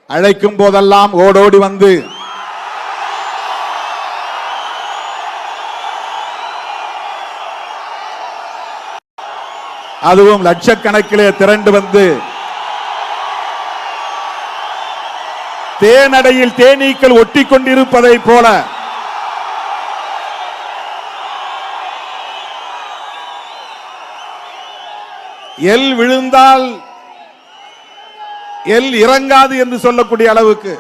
அழைக்கும் போதெல்லாம் ஓடோடி வந்து அதுவும் லட்சக்கணக்கிலே திரண்டு வந்து தேனடையில் தேனீக்கள் ஒட்டி கொண்டிருப்பதை போல எல் விழுந்தால் எல் இறங்காது என்று சொல்லக்கூடிய அளவுக்கு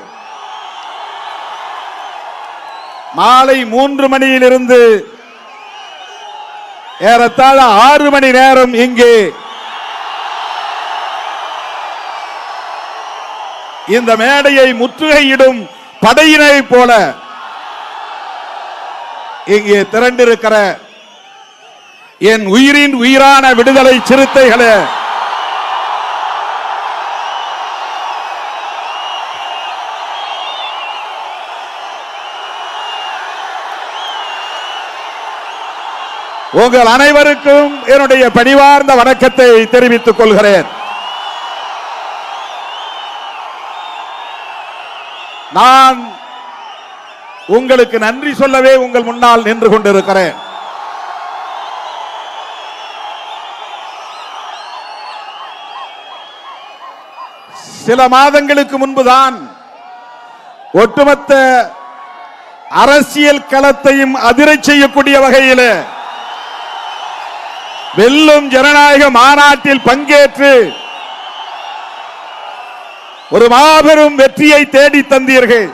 மாலை 3 மணியிலிருந்து ஏறத்தாழ 6 மணி நேரம் இங்கே இந்த மேடையை முற்றுகையிடும் படையினை போல இங்கே திரண்டிருக்கிற என் உயிரின் உயிரான விடுதலை சிறுத்தைகளே, உங்கள் அனைவருக்கும் என்னுடைய பணிவார்ந்த வணக்கத்தை தெரிவித்துக் கொள்கிறேன். நான் உங்களுக்கு நன்றி சொல்லவே உங்கள் முன்னால் நின்று கொண்டிருக்கிறேன். சில மாதங்களுக்கு முன்புதான் ஒட்டுமொத்த அரசியல் களத்தையும் அதிரச் செய்யக்கூடிய வகையில் வெல்லும் ஜனநாயக மாநாட்டில் பங்கேற்று ஒரு மாபெரும் வெற்றியை தேடி தந்தீர்கள்.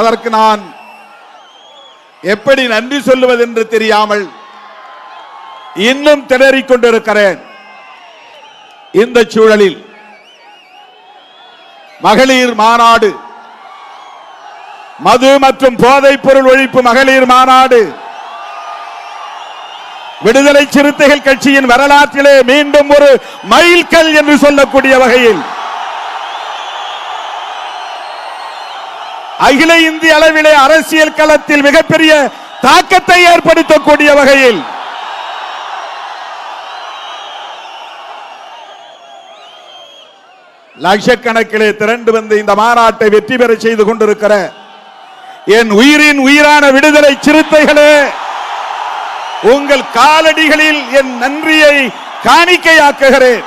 அதற்கு நான் எப்படி நன்றி சொல்லுவது என்று தெரியாமல் இன்னும் திணறிக் கொண்டிருக்கிறேன். இந்த சூழலில் மகளிர் மாநாடு, மது மற்றும் போதைப் பொருள் ஒழிப்பு மகளிர் மாநாடு விடுதலை சிறுத்தைகள் கட்சியின் வரலாற்றிலே மீண்டும் ஒரு மைல்கல் என்று சொல்லக்கூடிய வகையில் அகில இந்திய அளவிலே அரசியல் களத்தில் மிகப்பெரிய தாக்கத்தை ஏற்படுத்தக்கூடிய வகையில் லட்சக்கணக்கிலே திரண்டு வந்து இந்த மாநாட்டை வெற்றி பெற செய்து கொண்டிருக்கிற என் உயிரின் உயிரான விடுதலை சிறுத்தைகளே, உங்கள் காலடிகளில் என் நன்றியை காணிக்கையாக்குகிறேன்.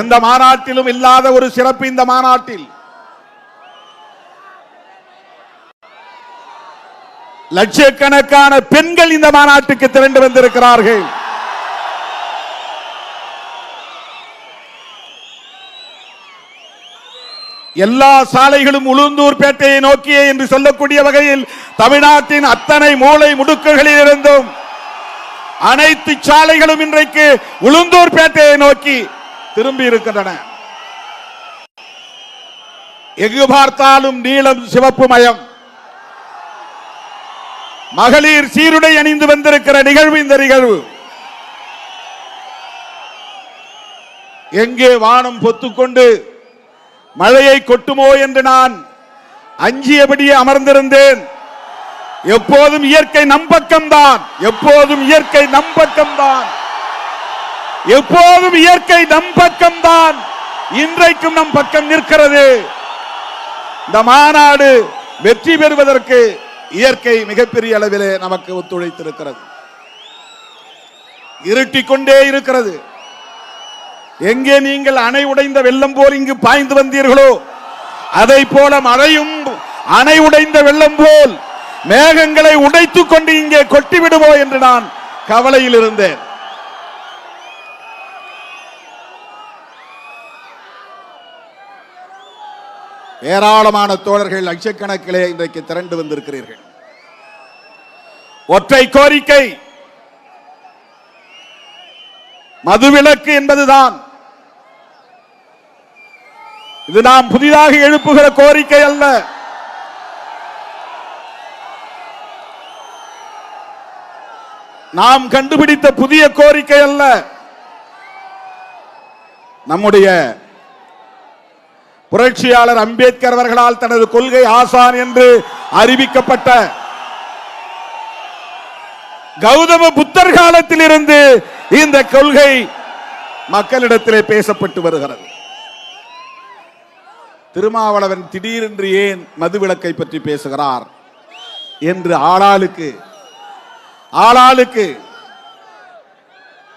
எந்த மாநாட்டிலும் இல்லாத ஒரு சிறப்பு இந்த மாநாட்டில் லட்சக்கணக்கான பெண்கள் இந்த மாநாட்டுக்கு திரண்டு வந்திருக்கிறார்கள். எல்லா சாலைகளும் உளுந்தூர் பேட்டையை நோக்கியே என்று சொல்லக்கூடிய வகையில் தமிழ்நாட்டின் அத்தனை மூலை முடுக்குகளில் இருந்தும் அனைத்து சாலைகளும் இன்றைக்கு உளுந்தூர் பேட்டையை நோக்கி திரும்பி இருக்கின்றன. எங்கு பார்த்தாலும் நீலம் சிவப்பு மயம். மகளிர் சீருடை அணிந்து வந்திருக்கிற நிகழ்வு இந்த நிகழ்வு. எங்கே வானம் பொத்துக்கொண்டு மழையை கொட்டுமோ என்று நான் அஞ்சியபடியே அமர்ந்திருந்தேன். எப்போதும் இயற்கை நம்பக்கம்தான், எப்போதும் இயற்கை நம்பக்கம்தான், எப்போதும் இயற்கை நம்பக்கம்தான். இன்றைக்கும் நம் பக்கம் நிற்கிறது. இந்த மாநாடு வெற்றி பெறுவதற்கு இயற்கை மிகப்பெரிய அளவிலே நமக்கு ஒத்துழைத்திருக்கிறது. இருட்டிக் கொண்டே இருக்கிறது. எங்கே நீங்கள் அணை உடைந்த வெள்ளம் போல் இங்கு பாய்ந்து வந்தீர்களோ அதை போல மழையும் அணை உடைந்த வெள்ளம் போல் மேகங்களை உடைத்துக் கொண்டு இங்கே கொட்டிவிடுமோ என்று நான் கவலையில் இருந்தேன். ஏராளமான தோழர்கள் லட்சக்கணக்கிலே இன்றைக்கு திரண்டு வந்திருக்கிறீர்கள். ஒற்றை கோரிக்கை மதுவிலக்கு என்பதுதான். இது நாம் புதிதாக எழுப்புகிற கோரிக்கை அல்ல. நாம் கண்டுபிடித்த புதிய கோரிக்கை அல்ல. நம்முடைய புரட்சியாளர் அம்பேத்கர் அவர்களால் தனது கொள்கை ஆசான் என்று அறிவிக்கப்பட்ட கௌதம புத்தர் காலத்தில் இருந்து இந்த கொள்கை மக்களிடத்திலே பேசப்பட்டு வருகிறது. திருமாவளவன் திடீரென்று ஏன் மதுவிலக்கை பற்றி பேசுகிறார் என்று ஆளாளுக்கு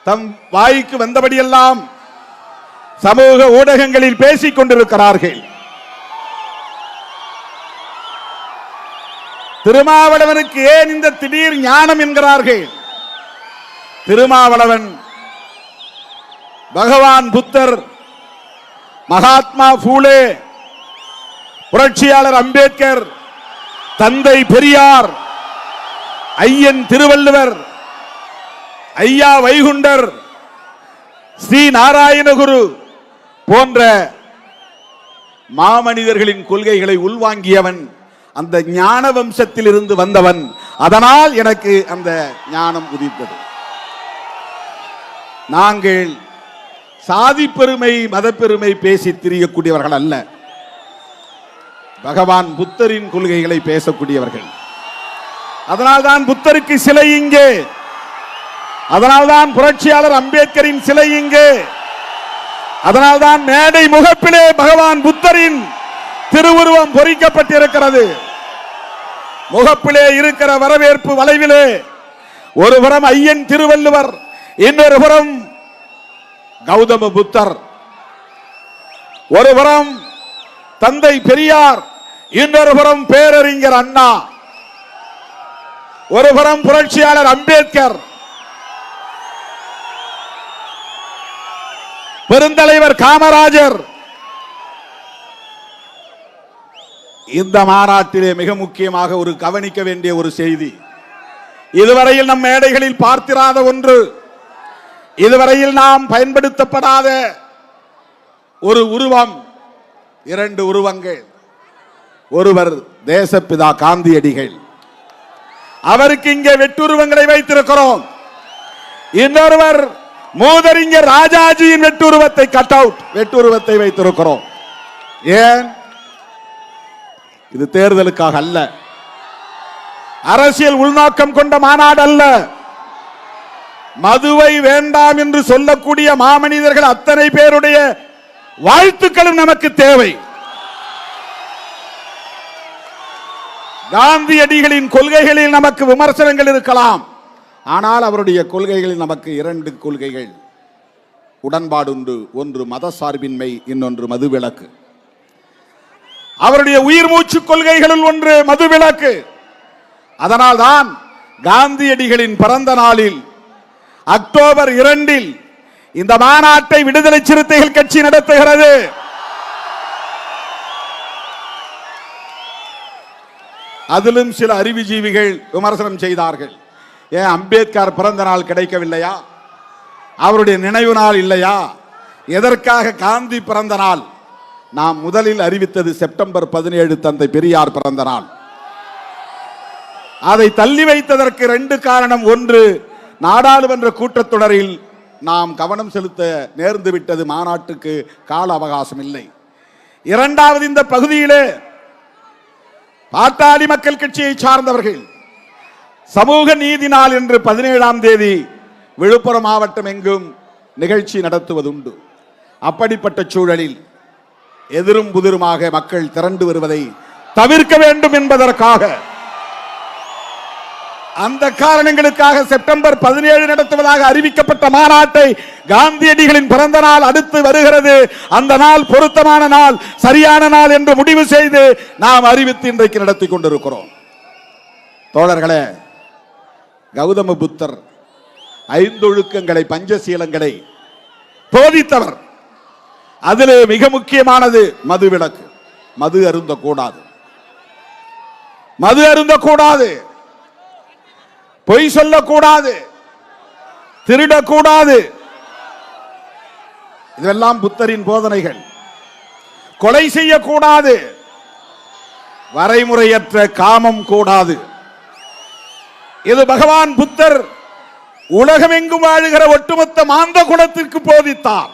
தம் வாய்க்கு வந்தபடியெல்லாம் சமூக ஊடகங்களில் பேசிக் கொண்டிருக்கிறார்கள். திருமாவளவனுக்கு ஏன் இந்த திடீர் ஞானம் என்கிறார்கள்? திருமாவளவன் பகவான் புத்தர், மகாத்மா பூலே, புரட்சியாளர் அம்பேத்கர், தந்தை பெரியார், ஐயன் திருவள்ளுவர், ஐயா வைகுண்டர், ஸ்ரீ நாராயணகுரு போன்ற மாமனிதர்களின் கொள்கைகளை உள்வாங்கியவன். அந்த ஞான வம்சத்தில் இருந்து வந்தவன். அதனால் எனக்கு அந்த ஞானம் உதித்தது. நாங்கள் சாதி பெருமை மத பெருமை பேசி திரியக்கூடியவர்கள் அல்ல, பகவான் புத்தரின் கொள்கைகளை பேசக்கூடியவர்கள். அதனால்தான் புத்தருக்கு சிலை இங்கே, அதனால்தான் புரட்சியாளர் அம்பேத்கரின் சிலை இங்கே, அதனால்தான் மேடை முகப்பிலே பகவான் புத்தரின் திருவுருவம் பொறிக்கப்பட்டிருக்கிறது. முகப்பிலே இருக்கிற வரவேற்பு வளைவிலே ஒரு புறம் ஐயன் திருவள்ளுவர், இன்னொரு புறம் கௌதம புத்தர், ஒரு புறம் தந்தை பெரியார், இன்னொரு புறம் பேரறிஞர் அண்ணா, ஒரு புறம் புரட்சியாளர் அம்பேத்கர், பெருந்தலைவர் காமராஜர். இந்த மாநாட்டிலே மிக முக்கியமாக ஒரு கவனிக்க வேண்டிய ஒரு செய்தி, இதுவரையில் நம் மேடைகளில் பார்த்திராத ஒன்று, இதுவரையில் நாம் பயன்படுத்தப்படாத ஒரு உருவம், இரண்டு உருவங்கள். ஒருவர் தேசப்பிதா காந்தியடிகள், அவருக்கு இங்கே வெட்டுருவங்களை வைத்திருக்கிறோம். இன்னொருவர் மூதறிஞர் ராஜாஜியின் வெட்டுருவத்தை, கட் அவுட் வெட்டுருவத்தை வைத்திருக்கிறோம். ஏன்? இது தேர்தலுக்காக அல்ல, அரசியல் உள்நோக்கம் கொண்ட மாநாடு அல்ல. மதுவை வேண்டாம் என்று சொல்லக்கூடிய மாமனிதர்கள் அத்தனை பேருடைய வாழ்த்துக்களும் நமக்கு தேவை. காந்தியடிகளின் கொள்கைகளில் நமக்கு விமர்சனங்கள் இருக்கலாம், ஆனால் அவருடைய கொள்கைகளில் நமக்கு இரண்டு கொள்கைகள் உடன்பாடு உண்டு. ஒன்று மத சார்பின்மை, இன்னொன்று மதுவிலக்கு. அவருடைய உயிர் மூச்சு கொள்கைகளில் ஒன்று மதுவிலக்கு. அதனால்தான் காந்தியடிகளின் பிறந்த நாளில் அக்டோபர் 2 இந்த மாநாட்டை விடுதலை சிறுத்தைகள் கட்சி நடத்துகிறது. அதிலும் சில அறிவுஜீவிகள் விமர்சனம் செய்தார்கள். ஏன் அம்பேத்கர் பிறந்த நாள் கிடைக்கவில்லையா? அவருடைய நினைவு நாள் இல்லையா? எதற்காக காந்தி பிறந்த நாள்? நாம் முதலில் அறிவித்தது செப்டம்பர் 17 தந்தை பெரியார் பிறந்த நாள். அதை தள்ளி வைத்ததற்கு 2 காரணம். ஒன்று, நாடாளுமன்ற கூட்டத்தொடரில் நாம் கவனம் செலுத்த நேர்ந்து விட்டது, மாநாட்டுக்கு கால அவகாசம் இல்லை. இரண்டாவது, இந்த பகுதியிலே பாட்டாளி மக்கள் கட்சியை சார்ந்தவர்கள் சமூக நீதி நாள் என்று 17ஆம் தேதி விழுப்புரம் மாவட்டம் எங்கும் நிகழ்ச்சி நடத்துவதுண்டு. அப்படிப்பட்ட சூழலில் எதிரும் புதிருமாக மக்கள் திரண்டு வருவதை தவிர்க்க வேண்டும் என்பதற்காக, அந்த காரணங்களுக்காக செப்டம்பர் 17 நடத்துவதாக அறிவிக்கப்பட்ட மாநாட்டை காந்தியடிகளின் பிறந்த நாள் அடுத்து வருகிறது. அந்த நாள் பொருத்தமான நாள், சரியான நாள் என்று முடிவு செய்து நாம் அறிவித்து இன்றைக்கு நடத்தி கொண்டிருக்கிறோம். தோழர்களே, கௌதம புத்தர் 5 ஒழுக்கங்களை, பஞ்சசீலங்களை போதித்தவர். அதிலே மிக முக்கியமானது மதுவிலக்கு. மது அருந்தக்கூடாது, மது அருந்தக்கூடாது, பொய் சொல்லக்கூடாது, திருடக்கூடாது. இதெல்லாம் புத்தரின் போதனைகள். கொலை செய்யக்கூடாது, வரைமுறையற்ற காமம் கூடாது. இது பகவான் புத்தர் உலகமெங்கும் வாழுகிற ஒட்டுமொத்த மாந்த குலத்திற்கு போதித்தார்.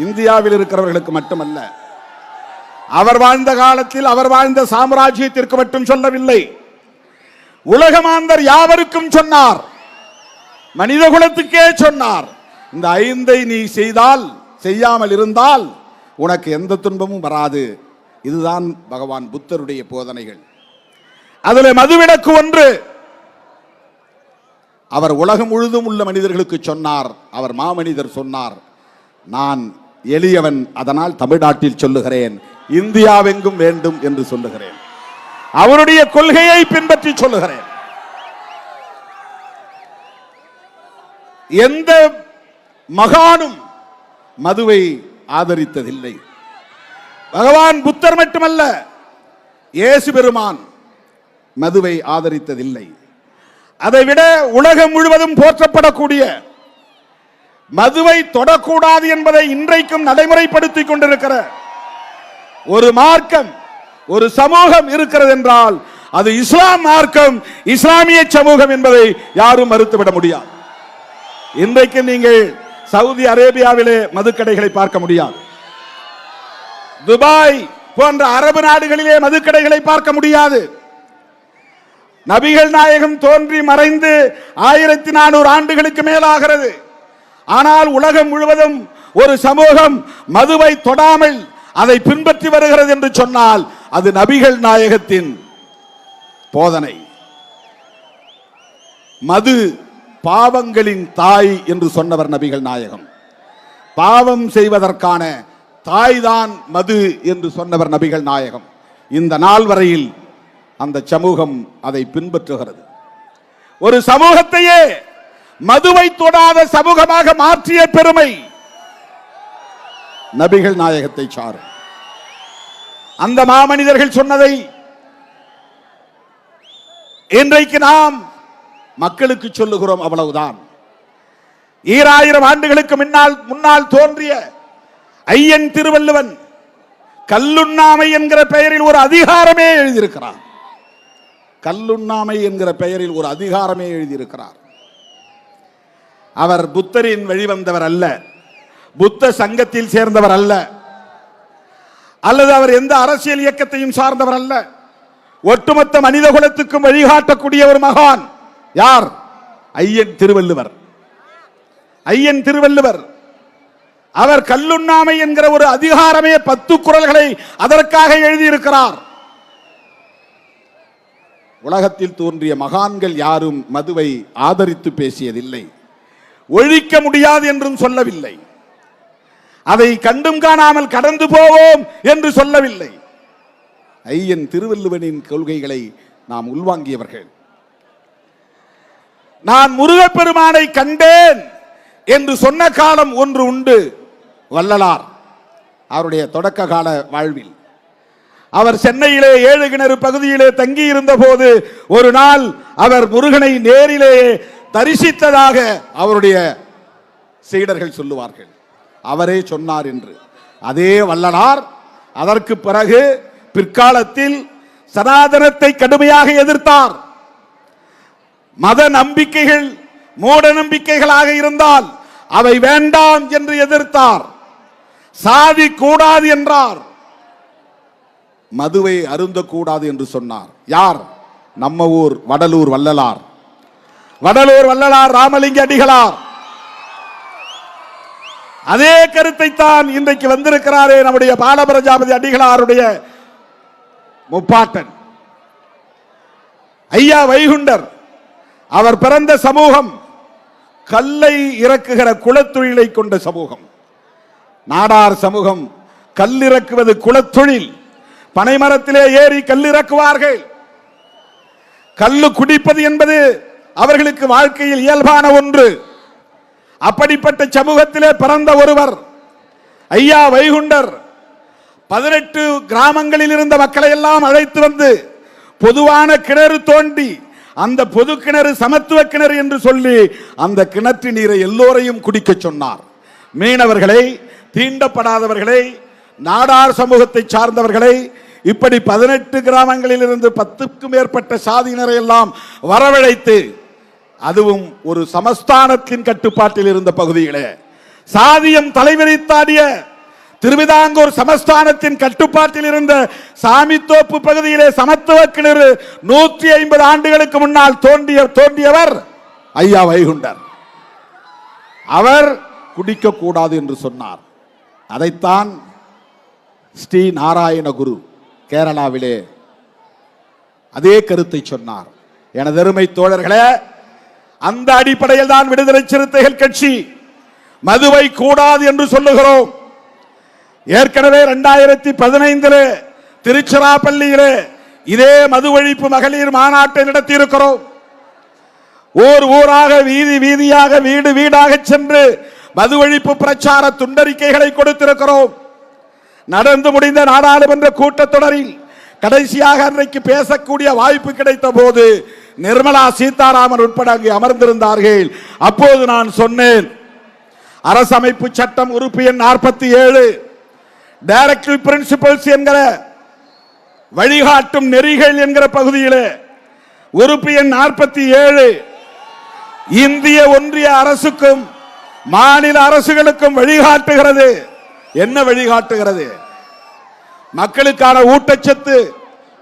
இந்தியாவில் இருக்கிறவர்களுக்கு மட்டுமல்ல, அவர் வாழ்ந்த காலத்தில் அவர் வாழ்ந்த சாம்ராஜ்யத்திற்கு மட்டும் சொல்லவில்லை, உலகமாந்தர் யாவருக்கும் சொன்னார், மனித குலத்துக்கே சொன்னார். இந்த 5ஐ நீ செய்யாமல் இருந்தால் உனக்கு எந்த துன்பமும் வராது. இதுதான் பகவான் புத்தருடைய போதனைகள். அதில் மதுவிலக்கு ஒன்று. அவர் உலகம் முழுதும் உள்ள மனிதர்களுக்கு சொன்னார். அவர் மாமனிதர் சொன்னார், நான் எளியவன், அதனால் தமிழ்நாட்டில் சொல்லுகிறேன், இந்தியாவெங்கும் வேண்டும் என்று சொல்லுகிறேன். அவருடைய கொள்கையை பின்பற்றி சொல்லுகிறேன். எந்த மகானும் மதுவை ஆதரித்ததில்லை. பகவான் புத்தர் மட்டுமல்ல, இயேசு பெருமான் மதுவை ஆதரித்ததில்லை. அதைவிட உலகம் முழுவதும் போற்றப்படக்கூடிய மதுவை தொடக்கூடாது என்பதை இன்றைக்கும் நடைமுறைப்படுத்திக் கொண்டிருக்கிற ஒரு மார்க்கம், ஒரு சமூகம் இருக்கிறது என்றால் அது இஸ்லாம் மார்க்கம், இஸ்லாமிய சமூகம் என்பதை யாரும் மறுத்துவிட முடியாது. இன்றைக்கு நீங்கள் சவுதி அரேபியாவிலே மதுக்கடைகளை பார்க்க முடியாது. துபாய் போன்ற அரபு நாடுகளிலே மதுக்கடைகளை பார்க்க முடியாது. நபிகள் நாயகம் தோன்றி மறைந்து 1400 ஆண்டுகளுக்கு மேலாகிறது. ஆனால் உலகம் முழுவதும் ஒரு சமூகம் மதுவை தொடாமல் அதை பின்பற்றி வருகிறது என்று சொன்னால் அது நபிகள் நாயகத்தின் போதனை. மது பாவங்களின் தாய் என்று சொன்னவர் நபிகள் நாயகம். பாவம் செய்வதற்கான தாய்தான் மது என்று சொன்னவர் நபிகள் நாயகம். இந்த நாள் வரையில் அந்த சமூகம் அதை பின்பற்றுகிறது. ஒரு சமூகத்தையே மதுவை தொடாத சமூகமாக மாற்றிய பெருமை நபிகள் நாயகத்தை சாரும். அந்த மாமனிதர்கள் சொன்னதை இன்றைக்கு நாம் மக்களுக்கு சொல்லுகிறோம், அவ்வளவுதான். 2000 ஆண்டுகளுக்கு முன்னால் தோன்றிய ஐயன் திருவள்ளுவன் கல்லுண்ணாமை என்கிற பெயரில் ஒரு அதிகாரமே எழுதியிருக்கிறார். கல்லுண்ணாமை என்கிற பெயரில் ஒரு அதிகாரமே எழுதியிருக்கிறார். அவர் புத்தரின் வழிவந்தவர் அல்ல, புத்த சங்கத்தில் சேர்ந்தவர் அல்ல, அல்லது அவர் எந்த அரசியல் இயக்கத்தையும் சார்ந்தவர் அல்ல. ஒட்டுமொத்த மனித குலத்துக்கும் வழிகாட்டக்கூடிய ஒரு மகான். யார்? ஐயன் திருவள்ளுவர். ஐயன் திருவள்ளுவர் அவர் கல்லுண்ணாமை என்கிற ஒரு அதிகாரமே 10 குறள்களை அதற்காக எழுதியிருக்கிறார். உலகத்தில் தோன்றிய மகான்கள் யாரும் மதுவை ஆதரித்து பேசியதில்லை, ஒழிக்க முடியாது என்றும் சொல்லவில்லை, அதை கண்டும் காணாமல் கடந்து போவோம் என்று சொல்லவில்லை. ஐயன் திருவள்ளுவனின் கொள்கைகளை நாம் உள்வாங்கியவர்கள். நான் முருகப்பெருமானை கண்டேன் என்று சொன்ன காலம் ஒன்று உண்டு. வள்ளலார் அவருடைய தொடக்க கால வாழ்வில் அவர் சென்னையிலே 7 கிணறு பகுதியிலே தங்கி இருந்த போது ஒரு நாள் அவர் முருகனை நேரிலே தரிசித்ததாக அவருடைய சீடர்கள் சொல்லுவார்கள். அவரே சொன்னார் என்று. அதே வள்ளலார் அதற்கு பிறகு பிற்காலத்தில் சனாதனத்தை கடுமையாக எதிர்த்தார். மத நம்பிக்கைகள் மூட நம்பிக்கைகளாக இருந்தால் அவை வேண்டாம் என்று எதிர்த்தார். சாதி கூடாது என்றார், மதுவை அருந்தக்கூடாது என்று சொன்னார். யார்? நம்ம ஊர் வடலூர் வள்ளலார். வடலூர் வள்ளலார் ராமலிங்க அடிகளார் அதே கருத்தை தான் இன்றைக்கு வந்திருக்கிறாரே நம்முடைய பாலபிரஜாபதி அடிகளாருடைய முப்பாட்டன் ஐயா வைகுண்டர். அவர் பிறந்த சமூகம் கல்லை இறக்குகிற குலத்தொழிலை கொண்ட சமூகம். நாடார் சமூகம் கல்லிறக்குவது குலத்தொழில். பனைமரத்திலே ஏறி கல்லிறக்குவார்கள். கல்லு குடிப்பது என்பது அவர்களுக்கு வாழ்க்கையில் இயல்பான ஒன்று. அப்படிப்பட்ட சமூகத்திலே பிறந்த ஒருவர் ஐயா வைகுண்டர் 18 கிராமங்களில் இருந்த மக்களை எல்லாம் அழைத்து வந்து பொதுவான கிணறு தோண்டி, அந்த பொது கிணறு சமத்துவ கிணறு என்று சொல்லி அந்த கிணற்று நீரை எல்லோரையும் குடிக்க சொன்னார். மீனவர்களை, தீண்டப்படாதவர்களை, நாடார் சமூகத்தை சார்ந்தவர்களை, இப்படி 18 கிராமங்களில் இருந்து 10க்கும் மேற்பட்ட சாதியினரை எல்லாம் வரவழைத்து, அதுவும் ஒரு சமஸ்தானத்தின் கட்டுப்பாட்டில் இருந்த பகுதிகளே, சாதியம் தலைவிரித்தாடிய திருவிதாங்கூர் சமஸ்தானத்தின் கட்டுப்பாட்டில் இருந்த சாமித்தோப்பு பகுதியிலே சமத்துவ கிணறு 150 ஆண்டுகளுக்கு முன்னால் தோன்றியவர் ஐயா வைகுண்டர். அவர் குடிக்க கூடாது என்று சொன்னார். அதைத்தான் ஸ்ரீ நாராயண குரு கேரளாவிலே அதே கருத்தை சொன்னார். எனது அருமை தோழர்களே, அந்த அடிப்படையில் தான் விடுதலை சிறுத்தைகள் கட்சி மதுவை கூடாது என்று சொல்லுகிறோம். ஏற்கனவே 2015 திருச்சிராப்பள்ளியிலே இதே மது ஒழிப்பு மகளிர் மாநாட்டை நடத்தி இருக்கிறோம். ஊர் ஊராக வீதி வீதியாக வீடு வீடாக சென்று மது ஒழிப்பு பிரச்சார துண்டறிக்கைகளை கொடுத்திருக்கிறோம். நடந்து முடிந்த நாடாளுமன்ற கூட்டத்தொடரில் கடைசியாக அன்றைக்கு பேசக்கூடிய வாய்ப்பு கிடைத்த போது நிர்மலா சீதாராமன் உட்பட அங்கு அமர்ந்திருந்தார்கள். அப்போது நான் சொன்னேன், அரசமைப்பு சட்டம் உறுப்பு எண் 47 டைரக்டிவ் பிரின்சிபல்ஸ் என்கிற வழிகாட்டும் நெறிகள் என்கிற பகுதியிலே உறுப்பு எண் 47 இந்திய ஒன்றிய அரசுக்கும் மாநில அரசுகளுக்கும் வழிகாட்டுகிறது. என்ன வழிகாட்டுகிறது? மக்களுக்கான ஊட்டச்சத்து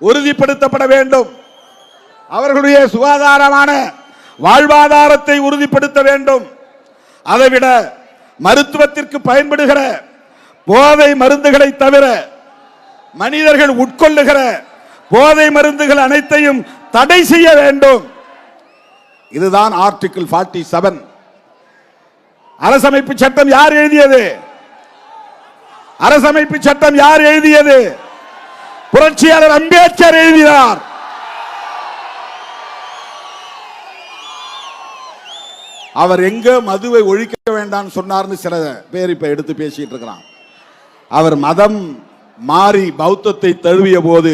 உறுதிப்படுத்தப்பட வேண்டும், அவர்களுடைய சுகாதாரமான வாழ்வாதாரத்தை உறுதிப்படுத்த வேண்டும். அதைவிட மருத்துவத்திற்கு பயன்படுகிற போதை மருந்துகளை தவிர மனிதர்கள் உட்கொள்ளுகிற போதை மருந்துகள் அனைத்தையும் தடை செய்ய வேண்டும். இதுதான் ஆர்டிகிள் 47. அரசமைப்பு சட்டம் யார் எழுதியது? அரசமைப்பு சட்டம் யார் எழுதியது? புரட்சியாளர் அம்பேத்கர் எழுதினார். அவர் எங்க மதுவை ஒழிக்க வேண்டாம் சொன்னார்னு சில பேர் இப்ப எடுத்து பேசிட்டு இருக்கிறான். அவர் மதம் மாறி பௌத்தத்தை தழுவிய போது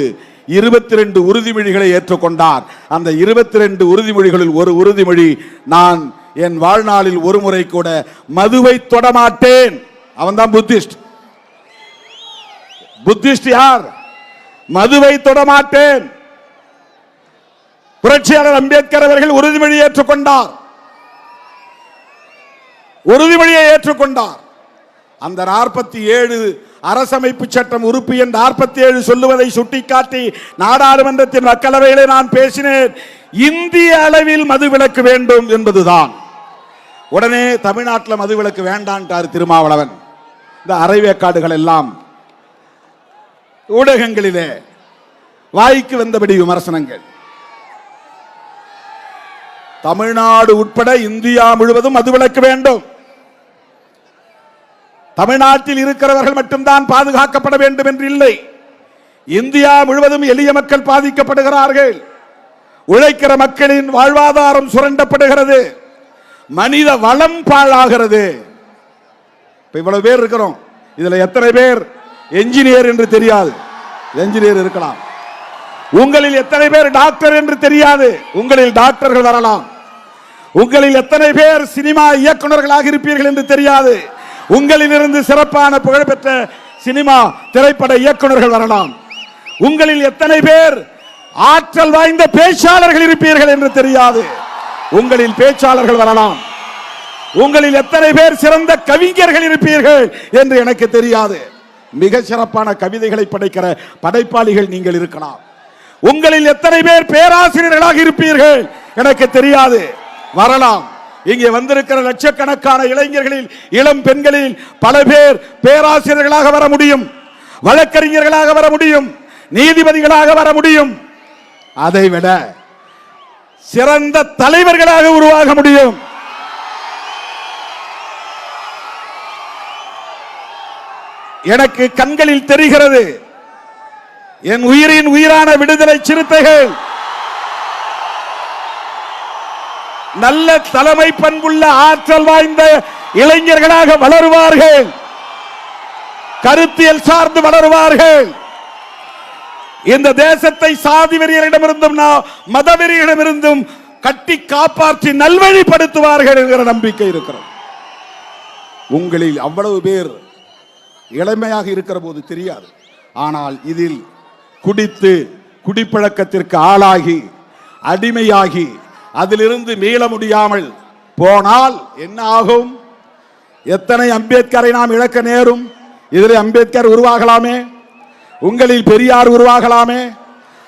22 உறுதிமொழிகளை ஏற்றுக்கொண்டார். அந்த 22 உறுதிமொழிகளில் ஒரு உறுதிமொழி, நான் என் வாழ்நாளில் ஒரு முறை கூட மதுவை தொடமாட்டேன். அவன் தான் புத்திஸ்ட். புத்திஸ்ட் யார்? மதுவை தொடமாட்டேன். புரட்சியாளர் அம்பேத்கர் அவர்கள் உறுதிமொழியை ஏற்றுக்கொண்டார். உறுதிமொழியை ஏற்றுக்கொண்டார். அந்த 47 அரசமைப்பு சட்டம் உறுப்பு எண் 47 சொல்லுவதை சுட்டிக்காட்டி நாடாளுமன்றத்தின் மக்களவையிலே நான் பேசினேன். இந்திய அளவில் மதுவிலக்கு வேண்டும் என்பதுதான். உடனே தமிழ்நாட்டில் மதுவிலக்கு வேண்டான்ட்டார் திருமாவளவன். இந்த அரைவேக்காடுகள் எல்லாம் ஊடகங்களிலே வாய்க்கு வந்தபடி விமர்சனங்கள். தமிழ்நாடு உட்பட இந்தியா முழுவதும் மதுவிலக்கு வேண்டும். தமிழ்நாட்டில் இருக்கிறவர்கள் மட்டும்தான் பாதுகாக்கப்பட வேண்டும் என்று இல்லை. இந்தியா முழுவதும் எளிய மக்கள் பாதிக்கப்படுகிறார்கள். உழைக்கிற மக்களின் வாழ்வாதாரம் சுரண்டப்படுகிறது. மனித வளம் பாழாகிறது. இவ்வளவு பேர் இருக்கிறோம். இதுல எத்தனை பேர் என்ஜினியர் என்று தெரியாது? என்ஜினியர் இருக்கலாம். உங்களில் எத்தனை பேர் டாக்டர் என்று தெரியாது? உங்களில் டாக்டர்கள் வரலாம். உங்களில் எத்தனை பேர் சினிமா இயக்குநர்களாக இருப்பீர்கள் என்று தெரியாது. உங்களில் இருந்து சிறப்பான புகழ்பெற்ற சினிமா திரைப்பட இயக்குநர்கள் வரலாம். உங்களில் எத்தனை பேர் ஆற்றல் வாய்ந்த பேச்சாளர்கள் இருப்பீர்கள் என்று தெரியாது. உங்களில் பேச்சாளர்கள் வரலாம். உங்களில் எத்தனை பேர் சிறந்த கவிஞர்கள் இருப்பீர்கள் என்று எனக்கு தெரியாது. மிக சிறப்பான கவிதைகளை படைக்கிற படைப்பாளிகள் நீங்கள் இருக்கலாம். உங்களில் எத்தனை பேர் பேராசிரியர்களாக இருப்பீர்கள் எனக்கு தெரியாது. வரலாம். இங்கே வந்திருக்கிற லட்சக்கணக்கான இளைஞர்களில் இளம் பெண்களில் பல பேர் பேராசிரியர்களாக வர முடியும், வழக்கறிஞர்களாக வர முடியும், நீதிபதிகளாக வர முடியும். அதைவிட சிறந்த தலைவர்களாக உருவாக முடியும். எனக்கு கண்களில் தெரிகிறது. என் உயிரின் உயிரான விடுதலை சிறுத்தைகள் நல்ல தலைமை பண்புள்ள ஆற்றல் வாய்ந்த இளைஞர்களாக வளருவார்கள். கருத்தியல் சார்ந்து வளருவார்கள். இந்த தேசத்தை சாதி வெறியரிடமிருந்தும் மதவெறியிடமிருந்தும் கட்டி காப்பாற்றி நல்வழிப்படுத்துவார்கள் என்கிற நம்பிக்கை இருக்கிறது. உங்களில் அவ்வளவு பேர் இளமையாக இருக்கிற போது தெரியாது. ஆனால் இதில் குடித்து குடிப்பழக்கத்திற்கு ஆளாகி அடிமையாகி அதிலிருந்து மீள முடியாமல் போனால் என்ன ஆகும்? எத்தனை அம்பேத்கரை நாம் இழக்க நேரும்? இதில் அம்பேத்கர் உருவாகலாமே, உங்களில் பெரியார் உருவாகலாமே.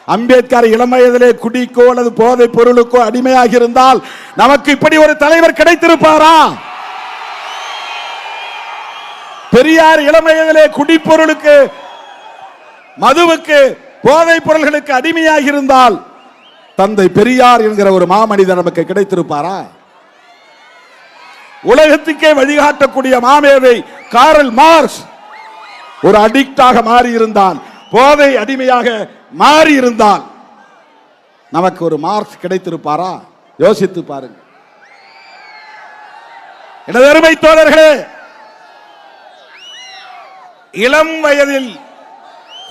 அம்பேத்கர் இளம் வயதிலே குடிக்கோ அல்லது போதைப் பொருளுக்கோ அடிமையாக இருந்தால் நமக்கு இப்படி ஒரு தலைவர் கிடைத்திருப்பாரா? பெரியார் இளம் வயதிலே குடிப்பொருளுக்கு, மதுவுக்கு, போதைப் பொருள்களுக்கு அடிமையாக இருந்தால் தந்தை பெரியார் என்கிற ஒரு மாமனிதர் நமக்கு கிடைத்திருப்பாரா? உலகத்துக்கே வழிகாட்டக்கூடிய மாமேதை காரல் மார்க்ஸ் ஒரு அடிக்டாக மாறி இருந்தால், போதை அடிமையாக மாறி இருந்தால் நமக்கு ஒரு மார்க்ஸ் கிடைத்திருப்பாரா? யோசித்து பாருங்க. எனது அருமை தோழர்களே, இளம் வயதில்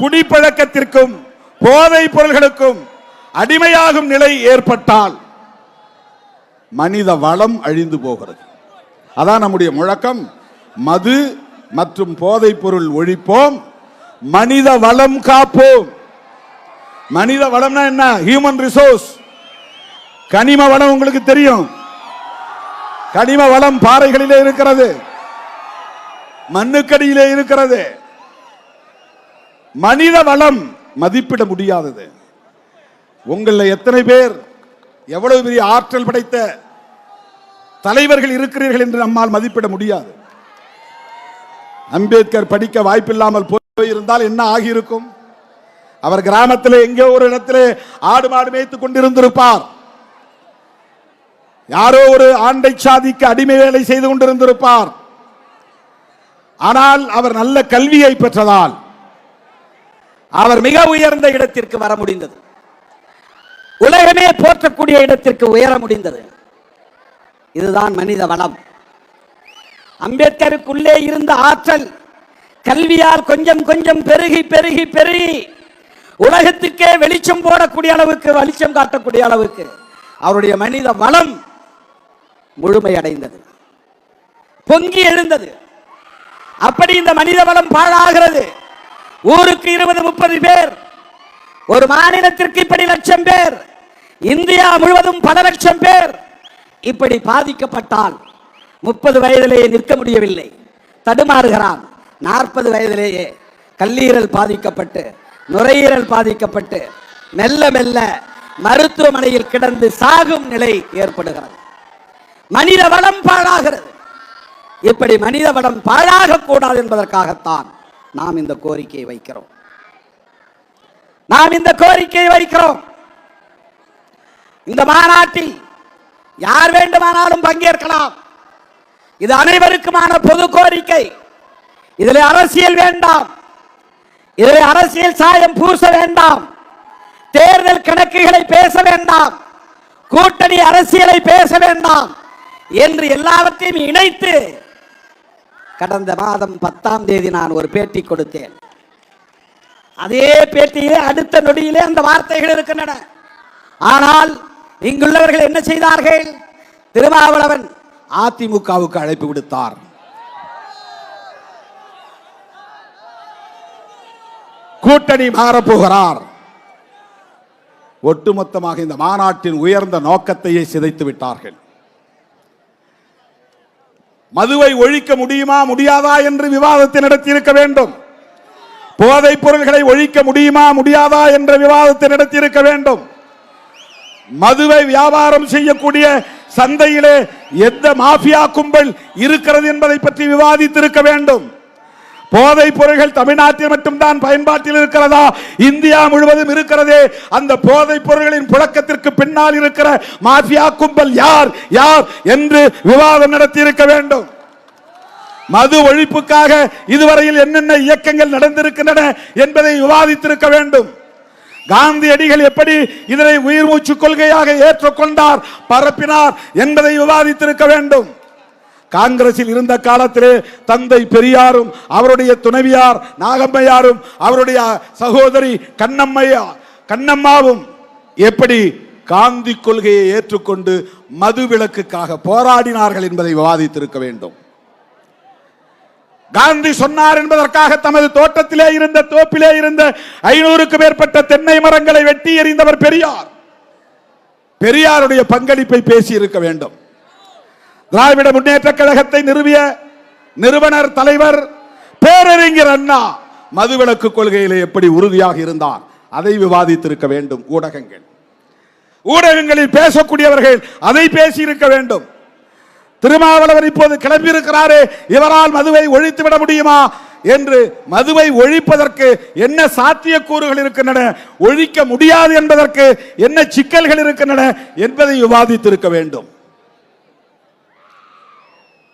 குடிப்பழக்கத்திற்கும் போதைப் பொருள்களுக்கும் அடிமையாகும் நிலை ஏற்பட்டால் மனித வளம் அழிந்து போகிறது. அதான் நம்முடைய முழக்கம். மது மற்றும் போதைப் பொருள் ஒழிப்போம், மனித வளம் காப்போம். மனித வளம்னா என்ன? Human resource. கனிம வளம் உங்களுக்கு தெரியும். கனிம வளம் பாறைகளிலே இருக்கிறது, மண்ணுக்கடியிலே இருக்கிறது. மனித வளம் மதிப்பிட முடியாதது. உங்களில் எத்தனை பேர் எவ்வளவு பெரிய ஆற்றல் படைத்த தலைவர்கள் இருக்கிறீர்கள் என்று நம்மால் மதிப்பிட முடியாது. அம்பேத்கர் படிக்க வாய்ப்பில்லாமல் போயிருந்தால் என்ன ஆகியிருக்கும்? அவர் கிராமத்தில் எங்கே ஒரு இடத்திலே ஆடு மாடு மேய்த்துக் கொண்டிருந்திருப்பார். யாரோ ஒரு ஆண்டை சாதிக்கு அடிமை வேலை செய்து கொண்டிருந்திருப்பார். ஆனால் அவர் நல்ல கல்வியை பெற்றதால் அவர் மிக உயர்ந்த இடத்திற்கு வர முடிந்தது. உலகமே போற்றக்கூடிய இடத்திற்கு உயர முடிந்தது. இதுதான் மனித வளம். அம்பேத்கருக்குள்ளே இருந்த ஆற்றல் கல்வியால் கொஞ்சம் கொஞ்சம் பெருகி பெருகி பெருகி உலகத்துக்கே வெளிச்சம் போடக்கூடிய அளவுக்கு, வெளிச்சம் காட்டக்கூடிய அளவுக்கு அவருடைய மனித வளம் முழுமையடைந்தது, பொங்கி எழுந்தது. அப்படி இந்த மனித வளம் பாழாகிறது. ஊருக்கு 20-30 பேர், ஒரு மாநிலத்திற்கு இப்படி லட்சம் பேர், இந்தியா முழுவதும் பல லட்சம் பேர் இப்படி பாதிக்கப்பட்டால் 30 வயதிலேயே நிற்க முடியவில்லை, தடுமாறுகிறான். 40 வயதிலேயே கல்லீரல் பாதிக்கப்பட்டு, நுரையீரல் பாதிக்கப்பட்டு மெல்ல மெல்ல மருத்துவமனையில் கிடந்து சாகும் நிலை ஏற்படுகிறது. மனித வளம் பாழாகிறது. இப்படி மனித வளம் பாழாக கூடாது என்பதற்காகத்தான் நாம் இந்த கோரிக்கையை வைக்கிறோம். இந்த மாநாட்டில் யார் வேண்டுமானாலும் பங்கேற்கலாம். இது அனைவருக்குமான பொது கோரிக்கை. இதில் அரசியல் வேண்டாம், இதில் அரசியல் சாயம் பூச வேண்டாம், தேர்தல் கணக்குகளை பேச வேண்டாம், கூட்டணி அரசியலை பேச வேண்டாம் என்று எல்லாவற்றையும் இணைத்து கடந்த மாதம் 10ஆம் தேதி நான் ஒரு பேட்டி கொடுத்தேன். அதே பேட்டியிலே அடுத்த நொடியிலே அந்த வார்த்தைகள் இருக்கின்றன. ஆனால் இங்குள்ளவர்கள் என்ன செய்தார்கள்? திருமாவளவன் அதிமுகவுக்கு அழைப்பு விடுத்தார். கூட்டணி மாறப்போகிறார். ஒட்டுமொத்தமாக இந்த மாநாட்டின் உயர்ந்த நோக்கத்தையே சிதைத்து விட்டார்கள். மதுவை ஒழிக்க முடியுமா முடியாதா என்று விவாதத்தை நடத்தியிருக்க வேண்டும். போதைப் பொருள்களை ஒழிக்க முடியுமா முடியாதா என்ற விவாதத்தை நடத்தியிருக்க வேண்டும். மதுவை வியாபாரம் செய்யக்கூடிய சந்தையிலே எந்த மாஃபியா கும்பல் இருக்கிறது என்பதை பற்றி விவாதித்திருக்க வேண்டும். போதைப் பொருள்கள் தமிழ்நாட்டில் மட்டும்தான் பயன்பாட்டில் இருக்கிறதா, இந்தியா முழுவதும் இருக்கிறதே, அந்த போதைப் பொருள்களின் புழக்கத்திற்கு பின்னால் இருக்கிற மாஃபியா கும்பல் யார் யார் என்று விவாதம் நடத்தி இருக்க வேண்டும். மது ஒழிப்புக்காக இதுவரையில் என்னென்ன இயக்கங்கள் நடந்திருக்கின்றன என்பதை விவாதித்திருக்க வேண்டும். காந்தியடிகள் எப்படி இதனை உயிர் மூச்சு கொள்கையாக ஏற்றுக்கொண்டார், பரப்பினார் என்பதை விவாதித்திருக்க வேண்டும். காங்கிரஸில் இருந்த காலத்திலே தந்தை பெரியாரும் அவருடைய துணைவியார் நாகம்மையாரும் அவருடைய சகோதரி கண்ணம்மாவும் எப்படி காந்தி கொள்கையை ஏற்றுக்கொண்டு மது விலக்குக்காக போராடினார்கள் என்பதை விவாதித்திருக்க வேண்டும். காந்தி சொன்னார் என்பதற்காக தமது தோட்டத்திலே இருந்த தோப்பிலே இருந்த 500க்கும் மேற்பட்ட தென்னை மரங்களை வெட்டி எறிந்தவர் பெரியார். பெரியாருடைய பங்களிப்பை பேசி இருக்க வேண்டும். திராவிட முன்னேற்ற கழகத்தை நிறுவிய நிறுவனர் தலைவர் பேரறிஞர் அண்ணா மதுவிலக்கு கொள்கையிலே எப்படி உறுதியாக இருந்தார், அதை விவாதித்திருக்க வேண்டும். ஊடகங்களில் பேசக்கூடியவர்கள் அதை பேசியிருக்க வேண்டும். திருமாவளவன் இப்போது கிளம்பியிருக்கிறாரே, இவரால் மதுவை ஒழித்து விட முடியுமா என்று, மதுவை ஒழிப்பதற்கு என்ன சாத்தியக்கூறுகள் இருக்கின்றன, ஒழிக்க முடியாது என்பதற்கு என்ன சிக்கல்கள் இருக்கின்றன என்பதை விவாதித்திருக்க வேண்டும்.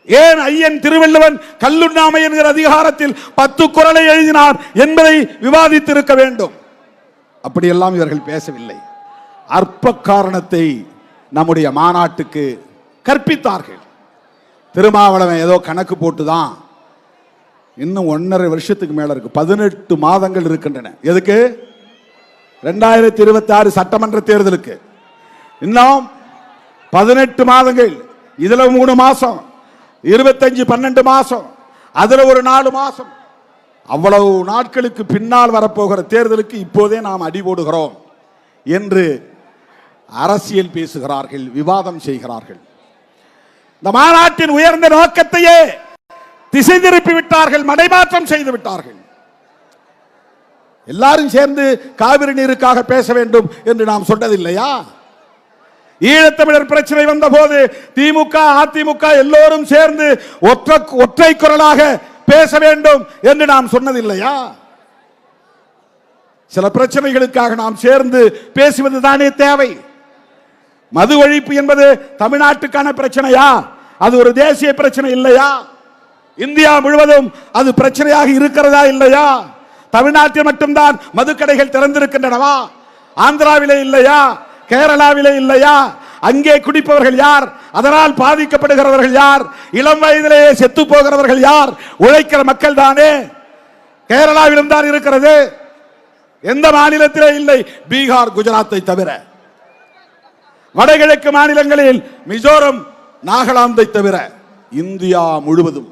ஏன் ஐயன் திருவள்ளுவன் கல்லுண்ணாமை என்கிற அதிகாரத்தில் 10 குறளை எழுதினார் என்பதை விவாதித்திருக்க வேண்டும். அப்படியெல்லாம் இவர்கள் பேசவில்லை. அற்ப காரணத்தை நம்முடைய மாநாட்டுக்கு கற்பித்தார்கள். திருமாவளவன் ஏதோ கணக்கு போட்டுதான், இன்னும் 1.5 வருஷத்துக்கு மேல இருக்கு, 18 மாதங்கள் இருக்கின்றன. எதுக்கு? 2026 சட்டமன்ற தேர்தலுக்கு இன்னும் 18 மாதங்கள். இதுல 3 மாசம், 25 12 மாசம், அதுல ஒரு 4 மாசம், அவ்வளவு நாட்களுக்கு பின்னால் வரப்போகிற தேர்தலுக்கு இப்போதே நாம் அடி போடுகிறோம் என்று அரசியல் பேசுகிறார்கள், விவாதம் செய்கிறார்கள். இந்த மாநாட்டின் உயர்ந்த நோக்கத்தையே திசை திருப்பி விட்டார்கள், மடைமாற்றம் செய்து விட்டார்கள். எல்லாரும் சேர்ந்து காவிரி நீருக்காக பேச வேண்டும் என்று நாம் சொன்னதில்லையா? ஈழத்தமிழர் பிரச்சனை வந்த போது திமுக அதிமுக எல்லோரும் சேர்ந்து ஒற்றை குரலாக பேச வேண்டும் என்று நாம் சொன்னதில்லையா? சில பிரச்சனைகளுக்காக நாம் சேர்ந்து பேசுவது தானே தேவை. மது ஒழிப்பு என்பது தமிழ்நாட்டுக்கான பிரச்சனையா? அது ஒரு தேசிய பிரச்சனை இல்லையா? இந்தியா முழுவதும் அது பிரச்சனையாக இருக்கிறதா இல்லையா? தமிழ்நாட்டில் மட்டும்தான் மதுக்கடைகள் திறந்திருக்கின்றனவா? ஆந்திராவிலே இல்லையா? கேரளாவிலே இல்லையா? அங்கே குடிப்பவர்கள் யார்? அதனால் பாதிக்கப்படுகிறவர்கள் யார்? இளம் வயதிலேயே செத்து போகிறவர்கள் யார்? உழைக்கிற மக்கள் தானே. கேரளாவிலும் தான் இருக்கிறது, எந்த மாநிலத்திலே இல்லை? பீகார் குஜராத்தை தவிர. வடகிழக்கு மாநிலங்களில் மிசோரம் நாகாலாந்தை தவிர இந்தியா முழுவதும்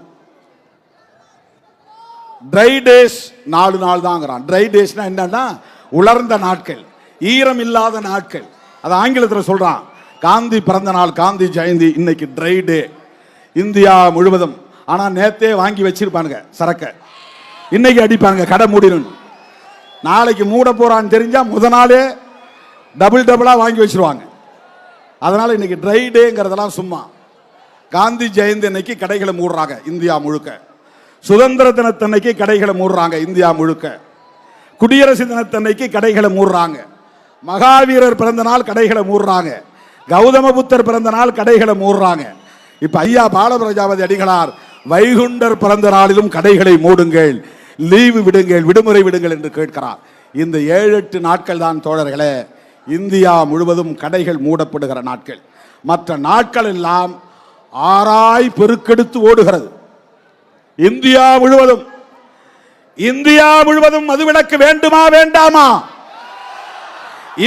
ட்ரை டேஸ் 4 நாள் தான். ட்ரை டேஸ்னா என்னன்னா உலர்ந்த நாட்கள், ஈரம் இல்லாத நாட்கள். அது ஆங்கிலத்தில் சொல்றான். காந்தி பிறந்த நாள், காந்தி ஜெயந்தி, இன்னைக்கு ட்ரை டே இந்தியா முழுவதும். ஆனா நேத்தே வாங்கி வச்சிருப்பானுங்க சரக்க, இன்னைக்கு அடிப்பானுங்க கடை மூடிடும். நாளைக்கு மூட போறான்னு தெரிஞ்சா முத நாளே டபுளா வாங்கி வச்சிருவாங்க. அதனால இன்னைக்கு ட்ரை டேங்கிறதெல்லாம் சும்மா. காந்தி ஜெயந்தி அன்னைக்கு கடைகளை மூடுறாங்க இந்தியா முழுக்க. சுதந்திர தினத்தன்னைக்கு கடைகளை மூடுறாங்க இந்தியா முழுக்க. குடியரசு தினத்தன்னைக்கு கடைகளை மூடுறாங்க. மகாவீரர் பிறந்த நாள் கடைகளை மூடுறாங்க. கௌதம புத்தர் பிறந்த நாள் கடைகளை மூடுறாங்க. இப்ப ஐயா பாலபிரஜாபதி அடிகளார் வைகுண்டர் பிறந்த நாளிலும் கடைகளை மூடுங்கள், லீவு விடுங்கள், விடுமுறை விடுங்கள் என்று கேட்கிறார். இந்த 7-8 நாட்கள் தான் தோழர்களே இந்தியா முழுவதும் கடைகள் மூடப்படுகிற நாட்கள். மற்ற நாட்கள் எல்லாம் ஆராய் பெருக்கெடுத்து ஓடுகிறது. இந்தியா முழுவதும் மதுவிலக்கு வேண்டுமா வேண்டாமா?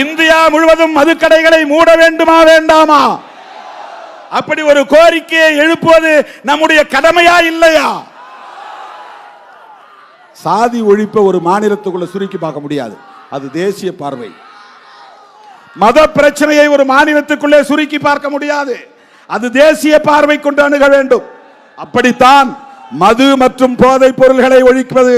இந்தியா முழுவதும் மதுக்கடைகளை மூட வேண்டுமா வேண்டாமா? அப்படி ஒரு கோரிக்கையை எழுப்புவது நம்முடைய கடமையா இல்லையா? சாதி ஒழிப்பை ஒரு மாநிலத்துக்குள்ள சுருக்கி பார்க்க முடியாது, அது தேசிய பார்வை. மத பிரச்சனையை ஒரு மாநிலத்துக்குள்ளே சுருக்கி பார்க்க முடியாது, அது தேசிய பார்வை கொண்டு அணுக வேண்டும். அப்படித்தான் மது மற்றும் போதைப் பொருள்களை ஒழிப்பது.